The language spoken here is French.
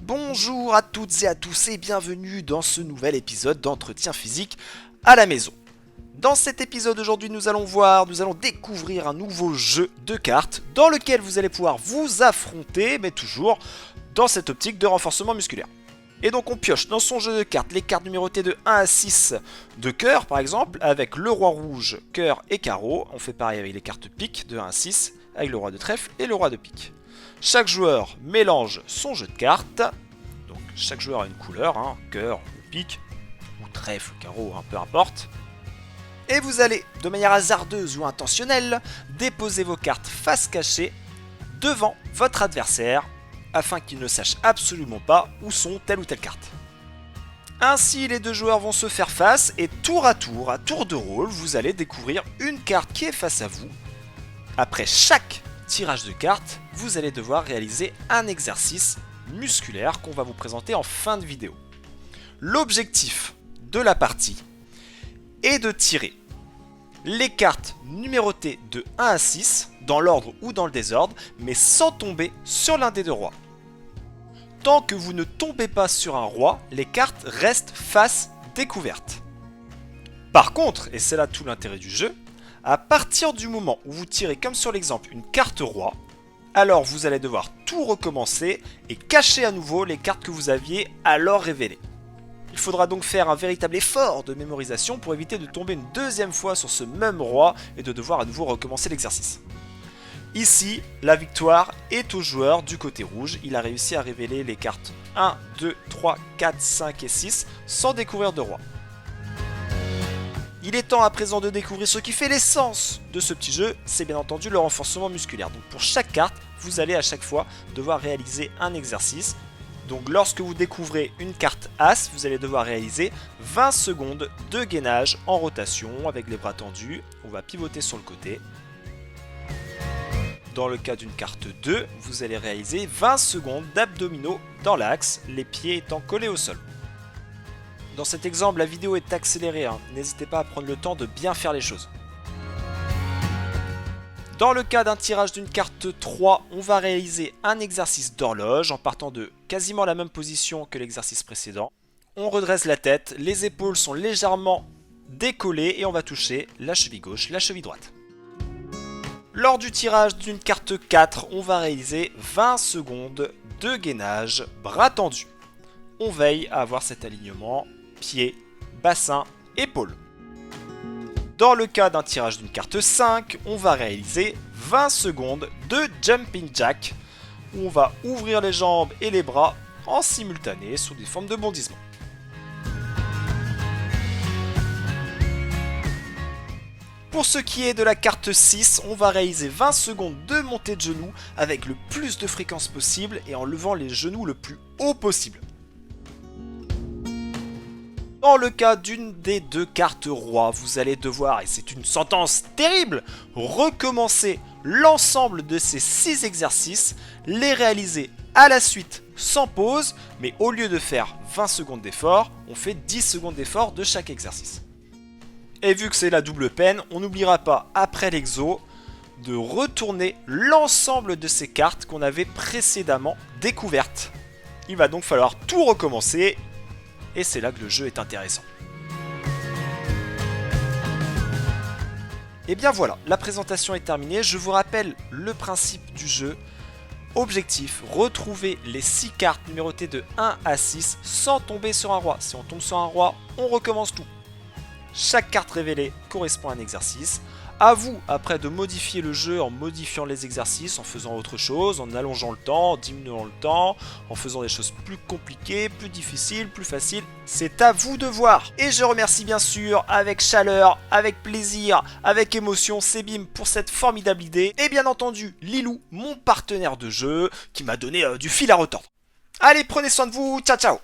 Bonjour à toutes et à tous et bienvenue dans ce nouvel épisode d'entretien physique à la maison. Dans cet épisode aujourd'hui nous allons découvrir un nouveau jeu de cartes dans lequel vous allez pouvoir vous affronter, mais toujours dans cette optique de renforcement musculaire. Et donc on pioche dans son jeu de cartes les cartes numérotées de 1 à 6 de cœur par exemple, avec le roi rouge, cœur et carreau. On fait pareil avec les cartes pique de 1 à 6, avec le roi de trèfle et le roi de pique. Chaque joueur mélange son jeu de cartes, donc chaque joueur a une couleur, cœur ou pique, ou trèfle, carreau, peu importe. Et vous allez, de manière hasardeuse ou intentionnelle, déposer vos cartes face cachée devant votre adversaire, afin qu'il ne sache absolument pas où sont telle ou telle carte. Ainsi, les deux joueurs vont se faire face et à tour de rôle, vous allez découvrir une carte qui est face à vous. Après chaque tirage de cartes, vous allez devoir réaliser un exercice musculaire qu'on va vous présenter en fin de vidéo. L'objectif de la partie est de tirer les cartes numérotées de 1 à 6, dans l'ordre ou dans le désordre, mais sans tomber sur l'un des deux rois. Tant que vous ne tombez pas sur un roi, les cartes restent face découverte. Par contre, et c'est là tout l'intérêt du jeu, à partir du moment où vous tirez comme sur l'exemple une carte roi, alors vous allez devoir tout recommencer et cacher à nouveau les cartes que vous aviez alors révélées. Il faudra donc faire un véritable effort de mémorisation pour éviter de tomber une deuxième fois sur ce même roi et de devoir à nouveau recommencer l'exercice. Ici, la victoire est au joueur du côté rouge. Il a réussi à révéler les cartes 1, 2, 3, 4, 5 et 6 sans découvrir de roi. Il est temps à présent de découvrir ce qui fait l'essence de ce petit jeu, c'est bien entendu le renforcement musculaire. Donc pour chaque carte, vous allez à chaque fois devoir réaliser un exercice. Donc lorsque vous découvrez une carte As, vous allez devoir réaliser 20 secondes de gainage en rotation avec les bras tendus. On va pivoter sur le côté. Dans le cas d'une carte 2, vous allez réaliser 20 secondes d'abdominaux dans l'axe, les pieds étant collés au sol. Dans cet exemple, la vidéo est accélérée, n'hésitez pas à prendre le temps de bien faire les choses. Dans le cas d'un tirage d'une carte 3, on va réaliser un exercice d'horloge en partant de quasiment la même position que l'exercice précédent. On redresse la tête, les épaules sont légèrement décollées et on va toucher la cheville gauche, la cheville droite. Lors du tirage d'une carte 4, on va réaliser 20 secondes de gainage, bras tendus. On veille à avoir cet alignement pied, bassin, épaules. Dans le cas d'un tirage d'une carte 5, on va réaliser 20 secondes de jumping jack, où on va ouvrir les jambes et les bras en simultané sous des formes de bondissement. Pour ce qui est de la carte 6, on va réaliser 20 secondes de montée de genoux avec le plus de fréquence possible et en levant les genoux le plus haut possible. Dans le cas d'une des deux cartes roi, vous allez devoir, et c'est une sentence terrible, recommencer l'ensemble de ces 6 exercices, les réaliser à la suite sans pause, mais au lieu de faire 20 secondes d'effort, on fait 10 secondes d'effort de chaque exercice. Et vu que c'est la double peine, on n'oubliera pas, après l'exo, de retourner l'ensemble de ces cartes qu'on avait précédemment découvertes. Il va donc falloir tout recommencer. Et c'est là que le jeu est intéressant. Et bien voilà, la présentation est terminée. Je vous rappelle le principe du jeu. Objectif, retrouver les 6 cartes numérotées de 1 à 6 sans tomber sur un roi. Si on tombe sur un roi, on recommence tout. Chaque carte révélée correspond à un exercice. À vous, après, de modifier le jeu en modifiant les exercices, en faisant autre chose, en allongeant le temps, en diminuant le temps, en faisant des choses plus compliquées, plus difficiles, plus faciles. C'est à vous de voir. Et je remercie bien sûr, avec chaleur, avec plaisir, avec émotion, Sebim pour cette formidable idée. Et bien entendu, Lilou, mon partenaire de jeu, qui m'a donné du fil à retordre. Allez, prenez soin de vous, ciao ciao.